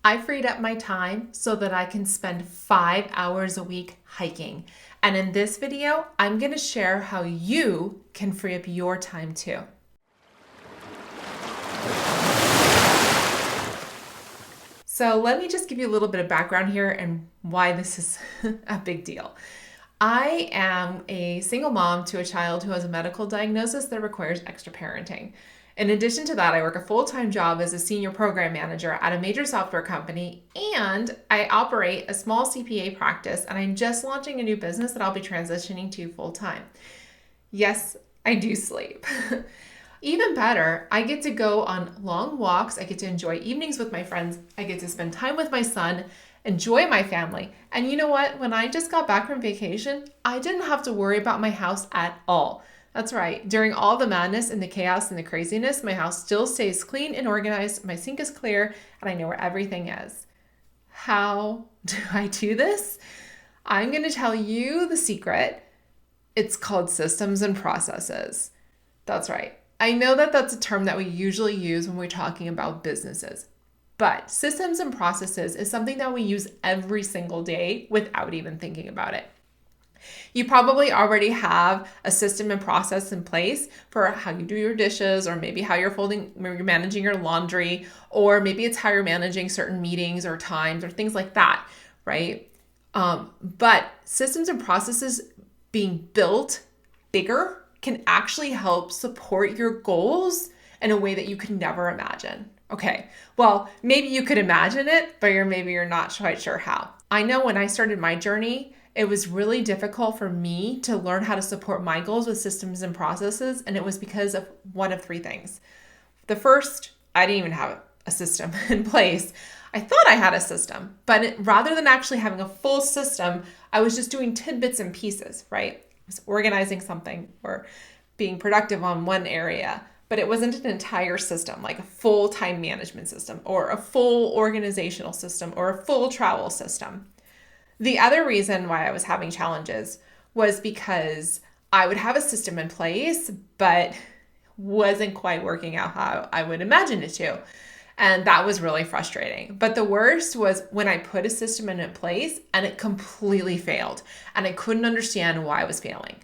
I freed up my time so that I can spend 5 hours a week hiking. And in this video, I'm going to share how you can free up your time too. So let me just give you a little bit of background here and why this is a big deal. I am a single mom to a child who has a medical diagnosis that requires extra parenting. In addition to that, I work a full-time job as a senior program manager at a major software company, and I operate a small CPA practice, and I'm just launching a new business that I'll be transitioning to full-time. Yes, I do sleep. Even better, I get to go on long walks. I get to enjoy evenings with my friends. I get to spend time with my son, enjoy my family. And you know what? When I just got back from vacation, I didn't have to worry about my house at all. That's right. During all the madness and the chaos and the craziness, my house still stays clean and organized. My sink is clear and I know where everything is. How do I do this? I'm going to tell you the secret. It's called systems and processes. That's right. I know that that's a term that we usually use when we're talking about businesses, but systems and processes is something that we use every single day without even thinking about it. You probably already have a system and process in place for how you do your dishes, or maybe how you're managing your laundry, or maybe it's how you're managing certain meetings or times or things like that, right? But systems and processes being built bigger can actually help support your goals in a way that you could never imagine. Okay, well, maybe you could imagine it, but maybe you're not quite sure how. I know when I started my journey, it was really difficult for me to learn how to support my goals with systems and processes, and it was because of one of three things. The first, I didn't even have a system in place. I thought I had a system, but rather than actually having a full system, I was just doing tidbits and pieces, right? Organizing something or being productive on one area, but it wasn't an entire system, like a full time management system or a full organizational system or a full travel system. The other reason why I was having challenges was because I would have a system in place, but wasn't quite working out how I would imagine it to. And that was really frustrating. But the worst was when I put a system in place and it completely failed. And I couldn't understand why I was failing.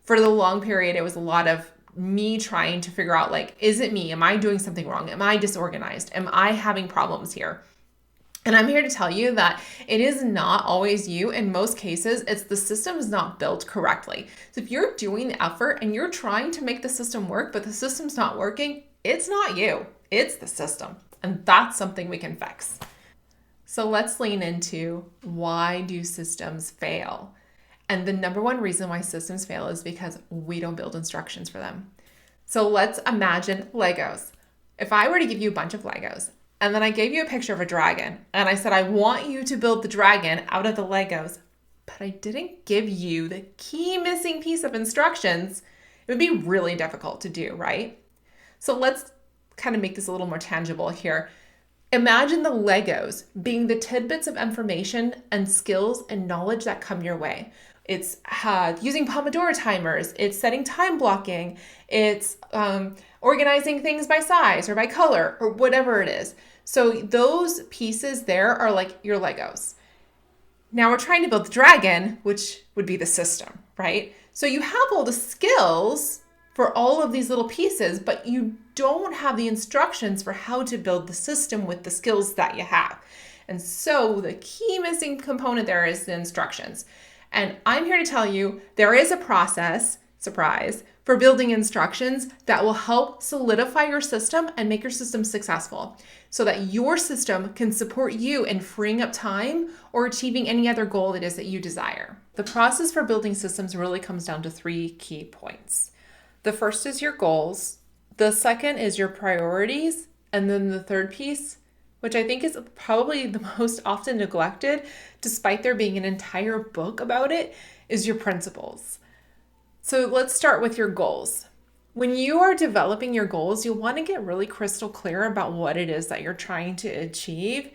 For the long period, it was a lot of me trying to figure out, like, is it me? Am I doing something wrong? Am I disorganized? Am I having problems here? And I'm here to tell you that it is not always you. In most cases, it's the system is not built correctly. So if you're doing the effort and you're trying to make the system work, but the system's not working, it's not you, it's the system. And that's something we can fix. So let's lean into, why do systems fail? And the number one reason why systems fail is because we don't build instructions for them. So let's imagine Legos. If I were to give you a bunch of Legos, and then I gave you a picture of a dragon, and I said, I want you to build the dragon out of the Legos, but I didn't give you the key missing piece of instructions, it would be really difficult to do, right? So let's kind of make this a little more tangible here. Imagine the Legos being the tidbits of information and skills and knowledge that come your way. It's using Pomodoro timers, it's setting time blocking, it's organizing things by size or by color or whatever it is. So those pieces there are like your Legos. Now we're trying to build the dragon, which would be the system, right? So you have all the skills for all of these little pieces, but you don't have the instructions for how to build the system with the skills that you have. And so the key missing component there is the instructions. And I'm here to tell you there is a process, surprise, for building instructions that will help solidify your system and make your system successful so that your system can support you in freeing up time or achieving any other goal it is that you desire. The process for building systems really comes down to three key points. The first is your goals. The second is your priorities. And then the third piece, which I think is probably the most often neglected, despite there being an entire book about it, is your principles. So let's start with your goals. When you are developing your goals, you'll want to get really crystal clear about what it is that you're trying to achieve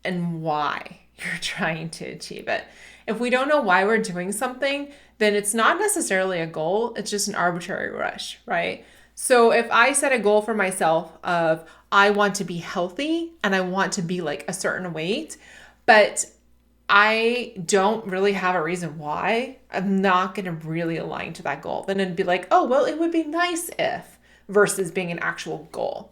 and why you're trying to achieve it. If we don't know why we're doing something, then it's not necessarily a goal, it's just an arbitrary rush, right? So if I set a goal for myself of I want to be healthy and I want to be like a certain weight, but I don't really have a reason why, I'm not going to really align to that goal. Then it'd be like, oh, well, it would be nice if, versus being an actual goal.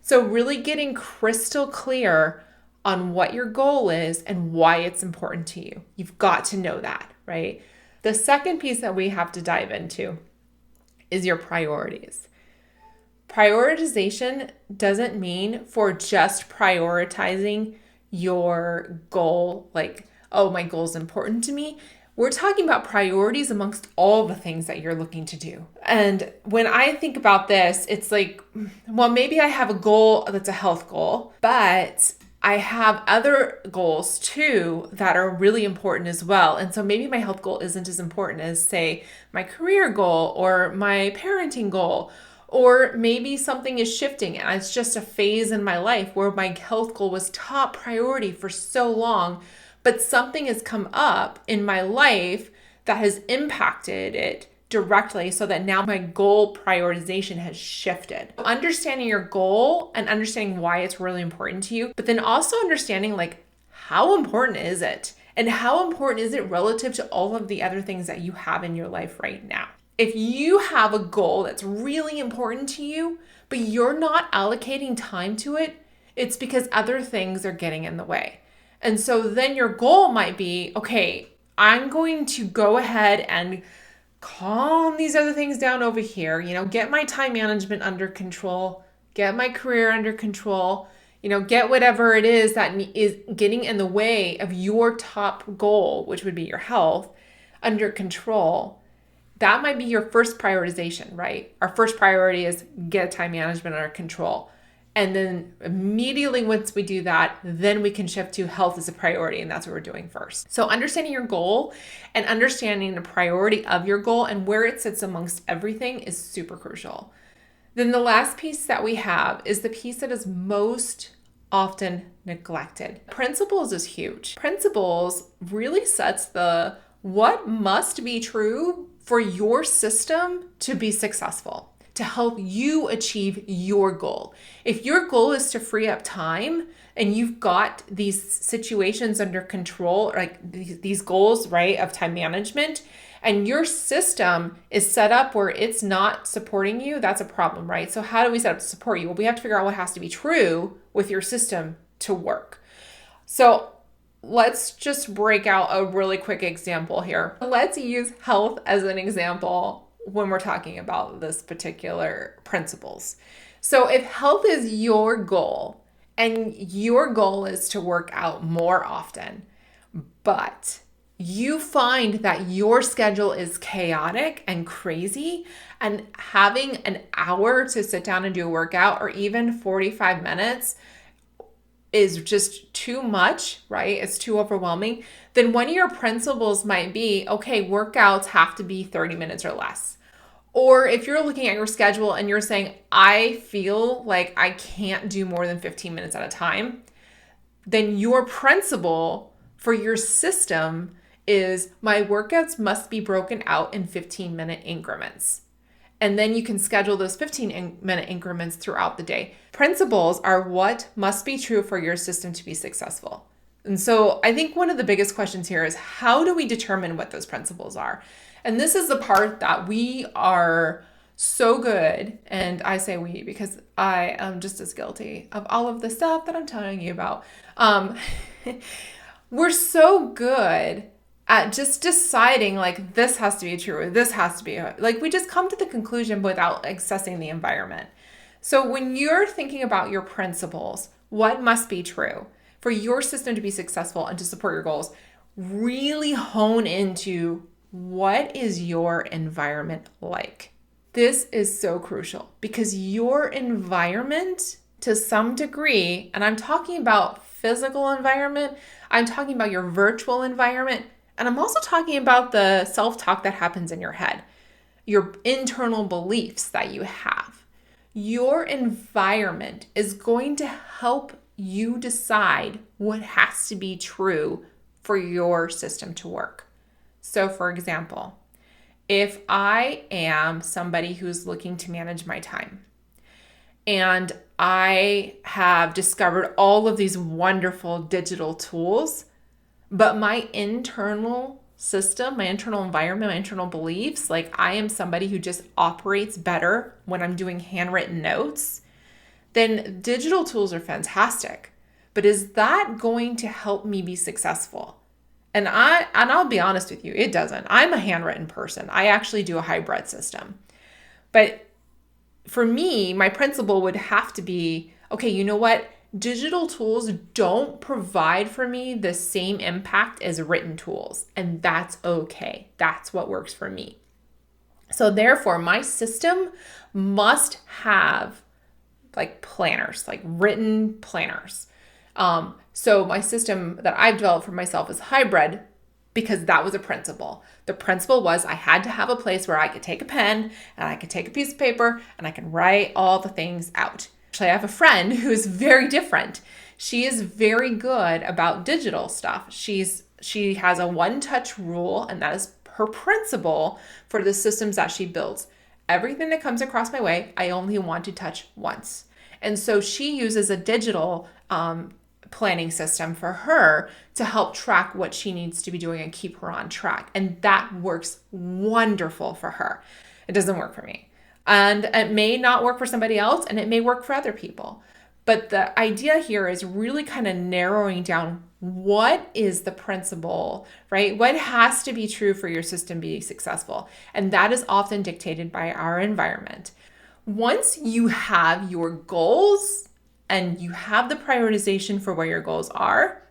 So really getting crystal clear on what your goal is and why it's important to you. You've got to know that, right? The second piece that we have to dive into is your priorities. Prioritization doesn't mean for just prioritizing your goal, like, oh, my goal is important to me. We're talking about priorities amongst all the things that you're looking to do. And when I think about this, it's like, well, maybe I have a goal that's a health goal, but I have other goals too that are really important as well. And so maybe my health goal isn't as important as, say, my career goal or my parenting goal. Or maybe something is shifting and it's just a phase in my life where my health goal was top priority for so long, but something has come up in my life that has impacted it directly so that now my goal prioritization has shifted. Understanding your goal and understanding why it's really important to you, but then also understanding like how important is it and how important is it relative to all of the other things that you have in your life right now. If you have a goal that's really important to you, but you're not allocating time to it, it's because other things are getting in the way. And so then your goal might be, okay, I'm going to go ahead and calm these other things down over here, get my time management under control, get my career under control, get whatever it is that is getting in the way of your top goal, which would be your health, under control. That might be your first prioritization, right? Our first priority is get time management under control. And then immediately once we do that, then we can shift to health as a priority. And that's what we're doing first. So understanding your goal and understanding the priority of your goal and where it sits amongst everything is super crucial. Then the last piece that we have is the piece that is most often neglected. Principles is huge. Principles really sets the what must be true for your system to be successful, to help you achieve your goal. If your goal is to free up time and you've got these situations under control, like these goals, right, of time management, and your system is set up where it's not supporting you, that's a problem, right? So how do we set up to support you? Well, we have to figure out what has to be true with your system to work. So let's just break out a really quick example here. Let's use health as an example when we're talking about this particular principles. So if health is your goal and your goal is to work out more often, but you find that your schedule is chaotic and crazy, and having an hour to sit down and do a workout or even 45 minutes is just too much, right? It's too overwhelming. Then one of your principles might be, okay, workouts have to be 30 minutes or less. Or if you're looking at your schedule and you're saying, I feel like I can't do more than 15 minutes at a time, then your principle for your system is my workouts must be broken out in 15-minute increments. And then you can schedule those 15-minute increments throughout the day. Principles are what must be true for your system to be successful. And so I think one of the biggest questions here is, how do we determine what those principles are? And this is the part that we are so good, and I say we because I am just as guilty of all of the stuff that I'm telling you about. We're so good at just deciding like this has to be true or this has to be, like we just come to the conclusion without assessing the environment. So when you're thinking about your principles, what must be true for your system to be successful and to support your goals, really hone into what is your environment like. This is so crucial because your environment to some degree, and I'm talking about physical environment, I'm talking about your virtual environment, and I'm also talking about the self-talk that happens in your head, your internal beliefs that you have. Your environment is going to help you decide what has to be true for your system to work. So for example, if I am somebody who's looking to manage my time and I have discovered all of these wonderful digital tools, but my internal system, my internal environment, my internal beliefs, like I am somebody who just operates better when I'm doing handwritten notes, then digital tools are fantastic. But is that going to help me be successful? And I'll be honest with you, it doesn't. I'm a handwritten person. I actually do a hybrid system. But for me, my principle would have to be, okay, you know what? Digital tools don't provide for me the same impact as written tools, and that's okay. That's what works for me. So therefore, my system must have like planners, like written planners. So my system that I've developed for myself is hybrid because that was a principle. The principle was I had to have a place where I could take a pen and I could take a piece of paper and I can write all the things out. Actually, I have a friend who is very different. She is very good about digital stuff. She has a one-touch rule, and that is her principle for the systems that she builds. Everything that comes across my way, I only want to touch once. And so she uses a digital planning system for her to help track what she needs to be doing and keep her on track. And that works wonderful for her. It doesn't work for me. And it may not work for somebody else, and it may work for other people. But the idea here is really kind of narrowing down what is the principle, right? What has to be true for your system to be successful? And that is often dictated by our environment. Once you have your goals and you have the prioritization for where your goals are,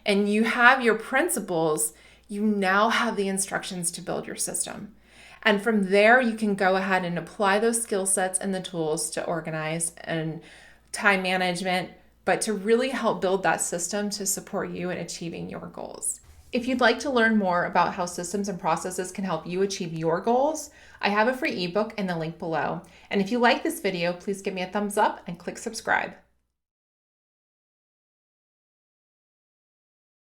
and you have your principles, you now have the instructions to build your system. And from there, you can go ahead and apply those skill sets and the tools to organize and time management, but to really help build that system to support you in achieving your goals. If you'd like to learn more about how systems and processes can help you achieve your goals, I have a free ebook in the link below. And if you like this video, please give me a thumbs up and click subscribe.